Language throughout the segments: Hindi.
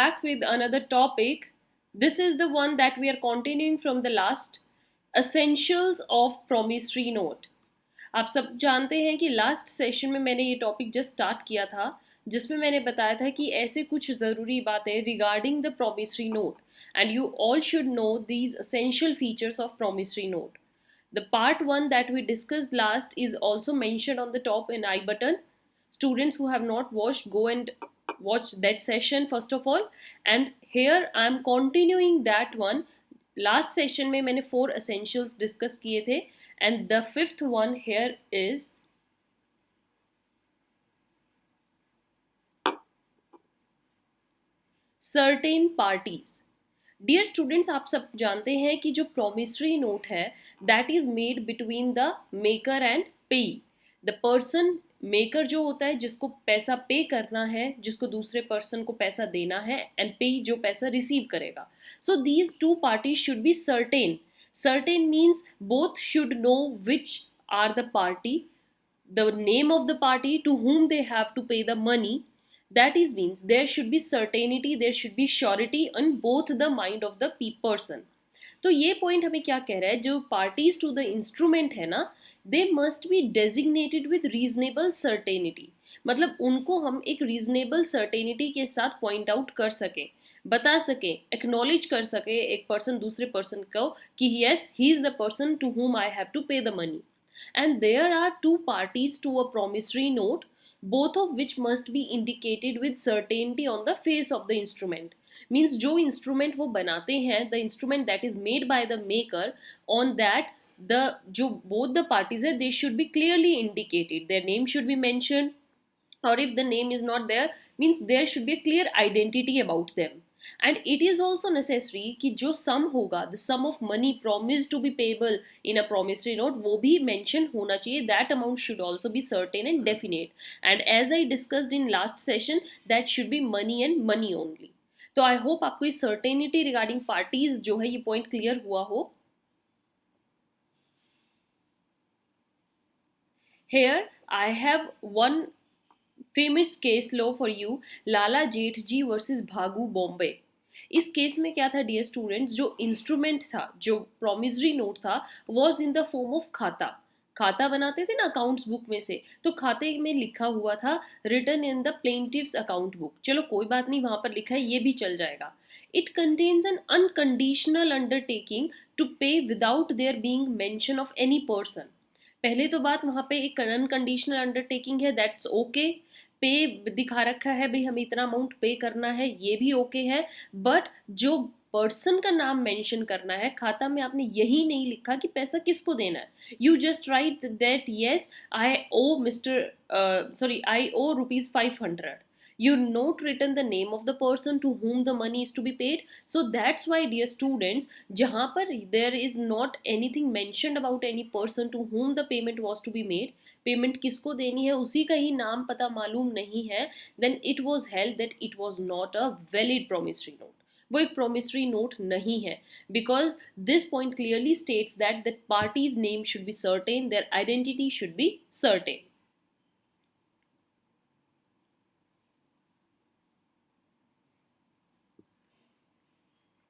back with another topic. This is the one that we are continuing from the last, essentials of promissory note. आप सब जानते हैं कि लास्ट सेशन में मैंने ये टॉपिक जस्ट स्टार्ट किया था, जिसमें मैंने बताया था कि ऐसे कुछ ज़रूरी बातें regarding the promissory note, and you all should know these essential features of promissory note. The part 1 that we discussed last is also mentioned on the top in I button. Students who have not watched, go and watch that session first of all. And here I am continuing that one. Last session में मैंने 4 essentials discuss किए थे, and the 5th one here is certain parties. Dear students, आप सब जानते हैं कि जो प्रॉमिसरी नोट है that is made between the maker and pay. The person maker जो होता है, जिसको पैसा पे करना है, जिसको दूसरे पर्सन को पैसा देना है, एंड पे जो पैसा रिसीव करेगा. So these two parties should be certain. Certain means both should know which are the party, the name of the party to whom they have to pay the money. That is means there should be certainty, there should be surety on both the mind of the person. तो ये पॉइंट हमें क्या कह रहा है, जो पार्टीज टू द इंस्ट्रूमेंट है ना, they must be designated with reasonable certainty. मतलब उनको हम एक रीजनेबल सर्टेनिटी के साथ पॉइंट आउट कर सकें, बता सकें, एक्नॉलेज कर सके एक पर्सन दूसरे पर्सन को कि yes, he is the person to whom I have to pay the money. And there are two parties to a promissory note, both of which must be indicated with certainty on the face of the instrument. Means जो instrument वो बनाते हैं, the instrument that is made by the maker, on that the जो both the parties है, they should be clearly indicated. Their name should be mentioned, or if the name is not there, means there should be a clear identity about them. And it is also necessary कि जो sum होगा, the sum of money promised to be payable in a promissory note, वो भी mention होना चाहिए. That amount should also be certain and definite. And as I discussed in last session, that should be money and money only. तो I hope आपको ये certainty regarding parties जो है ये point clear हुआ हो. Here I have one famous case law for you, Lala Jeth ji versus भागू बॉम्बे. इस केस में क्या था डियर स्टूडेंट्स, जो इंस्ट्रूमेंट था, जो प्रॉमिसरी नोट था, was in the form of खाता. खाता बनाते थे ना अकाउंट्स बुक में से, तो खाते में लिखा हुआ था written in the plaintiff's account book. चलो कोई बात नहीं, वहां पर लिखा है, ये भी चल जाएगा. It contains an unconditional undertaking to pay without there being mention of any person. पहले तो बात वहां पे एक अनकंडीशनल अंडरटेकिंग है, दैट्स ओके. पे दिखा रखा है भाई हमें इतना अमाउंट पे करना है, ये भी ओके है. बट जो पर्सन का नाम मेंशन करना है, खाता में आपने यही नहीं लिखा कि पैसा किसको देना है. You just write that yes I owe ₹500. You not written the name of the person to whom the money is to be paid. So that's why dear students, जहाँ पर there is not anything mentioned about any person to whom the payment was to be made, payment किसको देनी है उसी का ही नाम पता मालूम नहीं है, then it was held that it was not a valid promissory note. वो एक promissory note नहीं है, because this point clearly states that the party's name should be certain, their identity should be certain.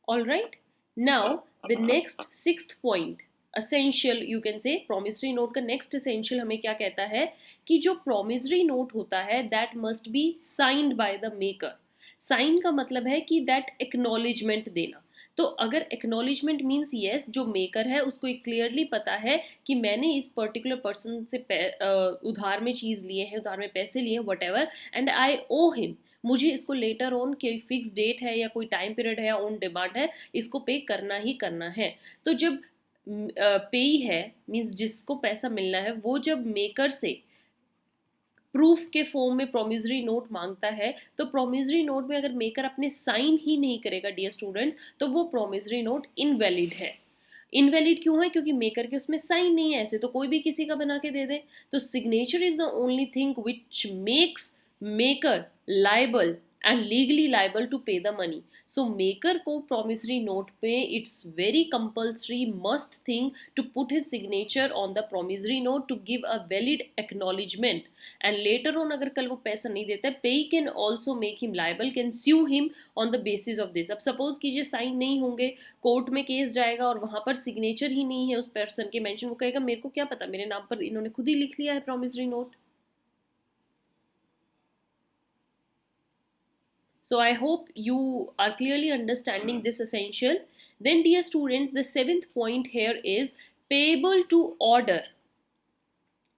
All right, now the next 6th point, essential you can say, promissory note का next essential हमें क्या कहता है कि जो promissory note होता है that must be signed by the maker. Sign का मतलब है कि that acknowledgement देना. तो अगर acknowledgement means yes, जो मेकर है उसको एक क्लियरली पता है कि मैंने इस पर्टिकुलर पर्सन से उधार में चीज़ लिए हैं, उधार में पैसे लिए, whatever, and I owe him, मुझे इसको लेटर ऑन कोई फिक्स डेट है या कोई टाइम पीरियड है या ऑन डिमांड है, इसको पे करना ही करना है. तो जब पे है मीन्स जिसको पैसा मिलना है, वो जब मेकर से प्रूफ के फॉर्म में प्रॉमिसरी नोट मांगता है, तो प्रॉमिसरी नोट में अगर मेकर अपने साइन ही नहीं करेगा डियर स्टूडेंट्स, तो वो प्रॉमिसरी नोट इनवैलिड है. इनवैलिड क्यों है? क्योंकि मेकर के उसमें साइन नहीं है. ऐसे तो कोई भी किसी का बना के दे दे. तो signature is the only thing which makes maker liable and legally liable to pay the money. So maker को promissory note पे it's very compulsory must thing to put his signature on the promissory note to give a valid acknowledgement, and later on अगर कल वो पैसा नहीं देता है, pay can also make him liable, can sue him on the basis of this. अब सपोज कीजिए साइन नहीं होंगे, कोर्ट में केस जाएगा और वहां पर सिग्नेचर ही नहीं है उस पर्सन के मेंशन, वो कहेगा मेरे को क्या पता, मेरे नाम पर इन्होंने खुद ही लिख लिया है promissory note. So I hope you are clearly understanding this essential. Then dear students, the seventh point here is payable to order.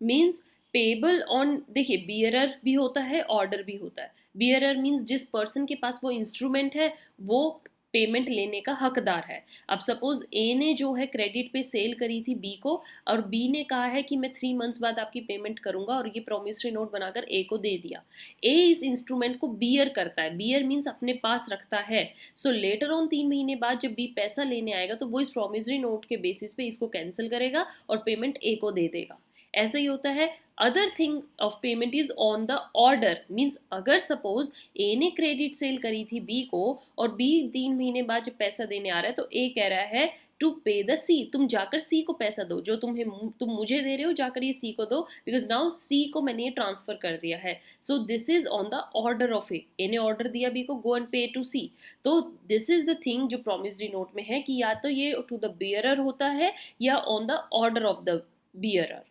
Means payable on, देखिए बियरर भी होता है, ऑर्डर भी होता है. बियरर मीन्स जिस पर्सन के पास वो इंस्ट्रूमेंट है वो पेमेंट लेने का हकदार है. अब सपोज ए ने जो है क्रेडिट पे सेल करी थी बी को, और बी ने कहा है कि मैं 3 मंथ्स बाद आपकी पेमेंट करूंगा, और ये प्रॉमिसरी नोट बनाकर ए को दे दिया. ए इस इंस्ट्रूमेंट को बियर करता है, बियर मीन्स अपने पास रखता है. सो लेटर ऑन 3 महीने बाद जब बी पैसा लेने आएगा तो वो इस प्रॉमिसरी नोट के बेसिस पे इसको कैंसिल करेगा और पेमेंट ए को दे देगा. ऐसा ही होता है. Other thing of payment is on the order. Means अगर सपोज ए ने क्रेडिट सेल करी थी बी को, और बी 3 महीने बाद जब पैसा देने आ रहा है तो ए कह रहा है टू पे द सी, तुम जाकर सी को पैसा दो, जो तुम मुझे दे रहे हो जाकर ये सी को दो, बिकॉज नाउ सी को मैंने ये ट्रांसफर कर दिया है. So this is on the order of A. A ने ऑर्डर दिया बी को गो एंड पे टू सी. तो दिस इज द थिंग जो प्रॉमिसरी नोट में है कि या तो ये टू द बियरर होता है या on the order of the bearer.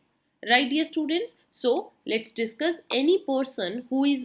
Right, dear students? So let's discuss any person who is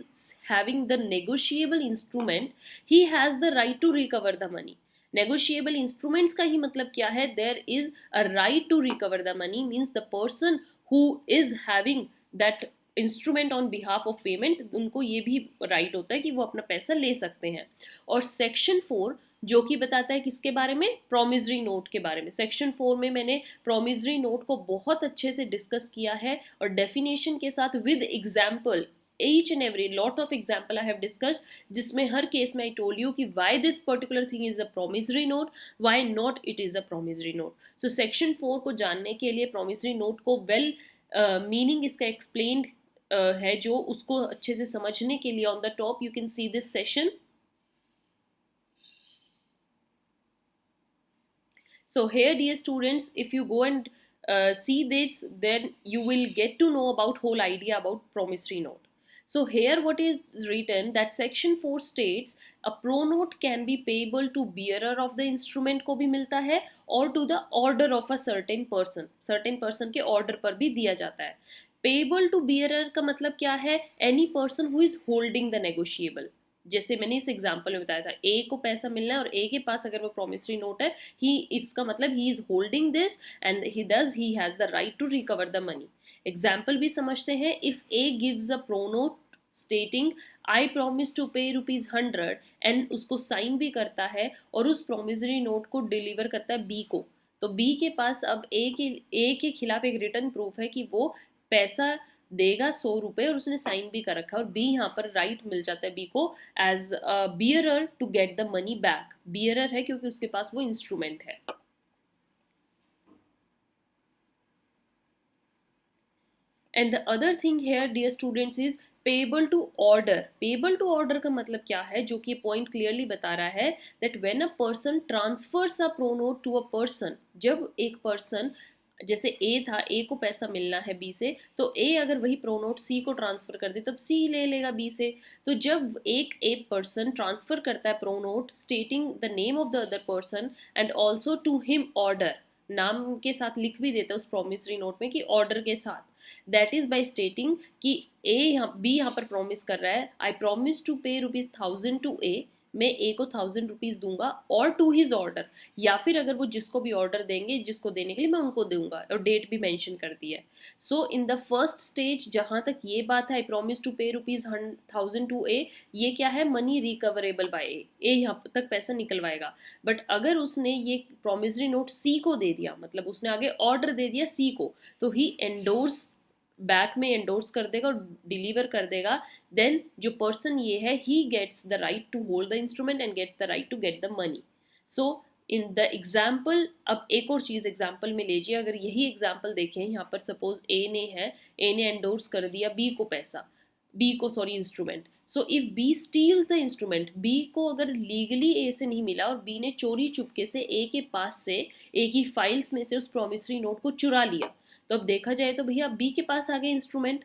having the negotiable instrument, he has the right to recover the money. Negotiable instruments का ही मतलब क्या है? There is a right to recover the money, means the person who is having that instrument on behalf of payment, उनको ये भी राइट होता है कि वो अपना पैसा ले सकते हैं. और सेक्शन 4 जो कि बताता है किसके बारे में? प्रॉमिसरी नोट के बारे में. सेक्शन 4 में मैंने प्रॉमिसरी नोट को बहुत अच्छे से डिस्कस किया है और डेफिनेशन के साथ with example, each and every lot of example I have discussed, जिसमें हर केस में I told you कि why this particular thing is a promissory note, why not it is a promissory note. So section 4 को जानने के लिए promissory note को well meaning इसका explained है, जो उसको अच्छे से समझने के लिए on the top you can see this session. So here dear students, if you go and see this, then you will get to know about whole idea about promissory note. So here what is written that section 4 states a pro note can be payable to bearer of the instrument को भी मिलता है और to the order of a certain person के order पर भी दिया जाता है. पेबल टू बियरर का मतलब क्या है? Any person who is holding the negotiable. जैसे मैंने इस एग्जांपल में बताया था, ए को पैसा मिलना है और ए के पास अगर वो प्रॉमिसरी नोट है, ही इसका मतलब he is holding this and he has the right to recover the money. Example भी समझते हैं. If A gives a pro note stating I promise to pay ₹100 and उसको साइन भी करता है और उस प्रॉमिसरी नोट को डिलीवर करता है बी को, तो बी के पास अब ए के खिलाफ एक रिटर्न प्रूफ है कि वो पैसा देगा ₹100 और उसने साइन भी कर रखा है, और बी यहाँ पर राइट मिल जाता है बी को as a bearer to get the money back. Bearer है क्योंकि उसके पास वो इंस्ट्रूमेंट है. And the other thing here dear students is payable to order. Payable to order का मतलब क्या है, जो कि पॉइंट क्लियरली बता रहा है that when a person transfers a pro note to a person, जब एक पर्सन, जैसे ए था, ए को पैसा मिलना है बी से, तो ए अगर वही प्रो नोट सी को ट्रांसफर कर दे तब सी ले लेगा बी से. तो जब एक पर्सन ट्रांसफर करता है pro note stating the name of the other person and also to him order, नाम के साथ लिख भी देता है उस प्रॉमिसरी नोट में कि ऑर्डर के साथ, दैट इज बाय स्टेटिंग कि बी यहाँ पर प्रॉमिस कर रहा है आई प्रॉमिस टू पे ₹1000 टू ए, मैं ए को ₹1000 दूंगा और टू हिज ऑर्डर, या फिर अगर वो जिसको भी ऑर्डर देंगे, जिसको देने के लिए मैं उनको दूंगा, और डेट भी मेंशन कर दी है. सो इन द फर्स्ट स्टेज जहां तक ये बात है आई प्रॉमिस टू पे ₹1000 टू ए, ये क्या है? मनी रिकवरेबल बाय ए यहाँ तक पैसा निकलवाएगा. बट अगर उसने ये प्रॉमिसरी नोट सी को दे दिया, मतलब उसने आगे ऑर्डर दे दिया सी को, तो ही एंडोर्स बैक में एंडोर्स कर देगा और डिलीवर कर देगा. देन जो पर्सन ये है he gets the right to hold the instrument and gets the right to get the money. So in the example, अब एक और चीज एग्जाम्पल में लीजिए. अगर यही एग्जाम्पल देखें, यहाँ पर सपोज ए ने एंडोर्स कर दिया बी को पैसा, बी को, sorry, instrument. So if B steals the instrument, B को अगर लीगली ए से नहीं मिला और बी ने चोरी चुपके से ए के पास से, ए की फाइल्स में से उस प्रोमिसरी नोट को चुरा लिया, तो अब देखा जाए तो भैया बी के पास आ गए इंस्ट्रूमेंट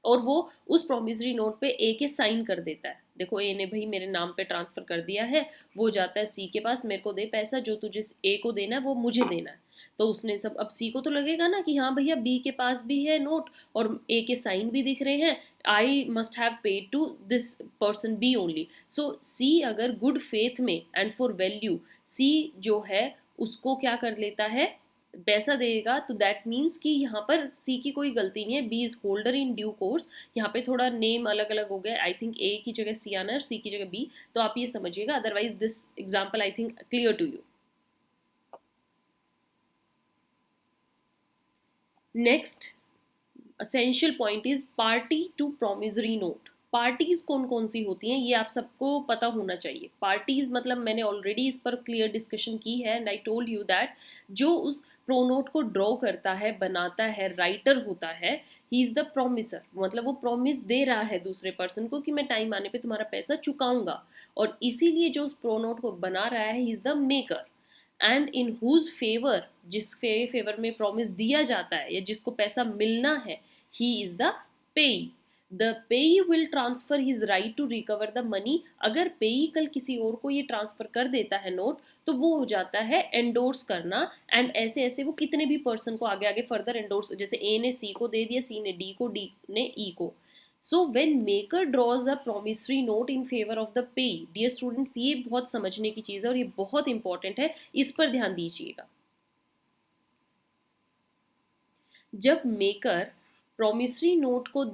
और वो उस प्रोमिसरी नोट पे ए के साइन कर देता है. देखो ए ने भाई मेरे नाम पे ट्रांसफर कर दिया है, वो जाता है सी के पास, मेरे को दे पैसा, जो तुझे ए को देना है वो मुझे देना है. तो उसने सब, अब सी को तो लगेगा ना कि हाँ भैया बी के पास भी है नोट और ए के साइन भी दिख रहे हैं, I must have paid to this person B only. So C अगर गुड फेथ में एंड फॉर वैल्यू सी जो है उसको क्या कर लेता है, पैसा देगा, तो दैट मीन्स कि यहाँ पर सी की कोई गलती नहीं है, B is holder in due course. यहाँ पे थोड़ा नेम अलग अलग हो गया, आई थिंक ए की जगह सी आना है और सी की जगह बी, तो आप ये समझिएगा, otherwise this example I think clear to you. Next essential point is party to promissory note. Parties कौन कौन सी होती हैं ये आप सबको पता होना चाहिए. पार्टीज मतलब मैंने ऑलरेडी इस पर क्लियर डिस्कशन की है and I told you that जो उस प्रो नोट को ड्रॉ करता है, बनाता है, राइटर होता है, ही इज द प्रोमिसर. मतलब वो प्रॉमिस दे रहा है दूसरे पर्सन को कि मैं टाइम आने पे तुम्हारा पैसा चुकाऊंगा, और इसीलिए जो उस प्रो नोट को बना रहा है he is the maker. And in whose favour, जिसके फेवर में प्रॉमिस दिया जाता है या जिसको पैसा मिलना है, he is the payee. The payee will transfer his right to recover the money. अगर पेई कल किसी और को ये ट्रांसफर कर देता है नोट, तो वो हो जाता है एंडोर्स करना. एंड ऐसे ऐसे वो कितने भी पर्सन को आगे आगे फर्दर एंडोर्स, जैसे ए ने सी को दे दिया, सी ने डी को, डी ने ई को. So when maker draws a promissory note in favour of the pay, dear students ये बहुत समझने की चीज़ है और ये बहुत इंपॉर्टेंट है, इस पर ध्यान दीजिएगा. जब मेकर प्रोमिसरी नोट को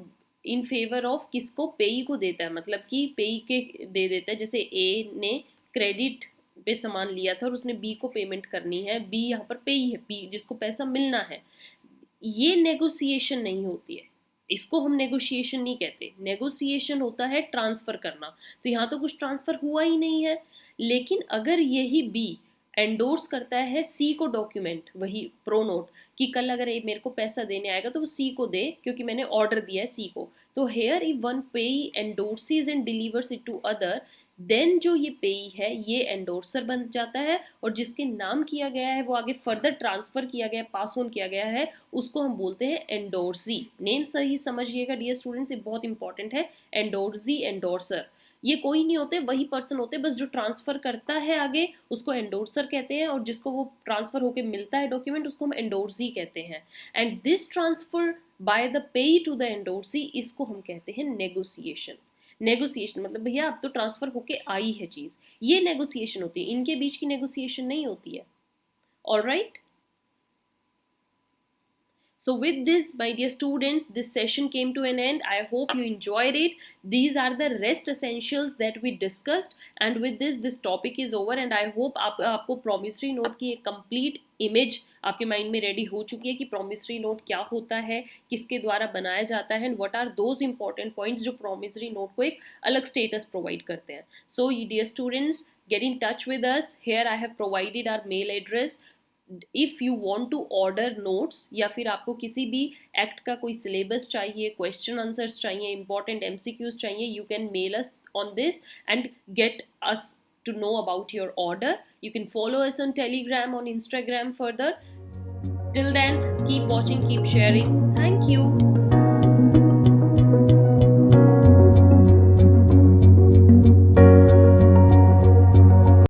इन फेवर ऑफ किसको, पेई को देता है, मतलब कि पेई के दे देता है, जैसे ए ने क्रेडिट पे सामान लिया था और उसने बी को पेमेंट करनी है, बी यहाँ पर पेई है, बी जिसको पैसा मिलना है, ये नेगोशिएशन नहीं होती है, इसको हम नेगोशिएशन नहीं कहते. नेगोशिएशन होता है ट्रांसफर करना, तो यहाँ तो कुछ ट्रांसफर हुआ ही नहीं है. लेकिन अगर यही बी एंडोर्स करता है सी को डॉक्यूमेंट, वही प्रो नोट, कि कल अगर मेरे को पैसा देने आएगा तो वो सी को दे क्योंकि मैंने ऑर्डर दिया है सी को. तो here if one payee endorses and delivers it to other, then जो ये पेई है ये एंडोर्सर बन जाता है, और जिसके नाम किया गया है वो आगे फर्दर ट्रांसफर किया गया, पास ऑन किया गया है, उसको हम बोलते हैं एंडोर्सी. नेम सही समझिएगा डियर स्टूडेंट्स, ये बहुत इंपॉर्टेंट है. एंडोर्सी, एंडोर्सर ये कोई नहीं होते, वही पर्सन होते बस जो ट्रांसफर करता है आगे, उसको एंडोर्सर कहते हैं, और जिसको वो ट्रांसफर होके मिलता है डॉक्यूमेंट उसको हम एंडोर्सी कहते हैं. And this transfer by the पेई टू द एंडोर्सी, इसको हम कहते हैं नेगोशिएशन. नेगोशिएशन मतलब भैया अब तो ट्रांसफर होके आई है चीज, ये नेगोशिएशन होती है, इनके बीच की नेगोशिएशन नहीं होती है. Alright. So with this, my dear students, this session came to an end. I hope you enjoyed it. These are the rest essentials that we discussed, and with this topic is over. And I hope आपको promissory note की एक complete image आपके माइंड में रेडी हो चुकी है कि promissory note क्या होता है, किसके द्वारा बनाया जाता है, and what are those important points जो promissory note को एक अलग status provide करते हैं. So dear students, get in touch with us. Here I have provided our mail address. If you want to order notes, या फिर आपको किसी भी एक्ट का कोई सिलेबस चाहिए, क्वेश्चन आंसर्स चाहिए, इंपॉर्टेंट एमसीक्यूज चाहिए, you can mail us on this and get us to know about your order. You can follow us on Telegram, on Instagram further. Till then, keep watching, keep sharing. Thank you.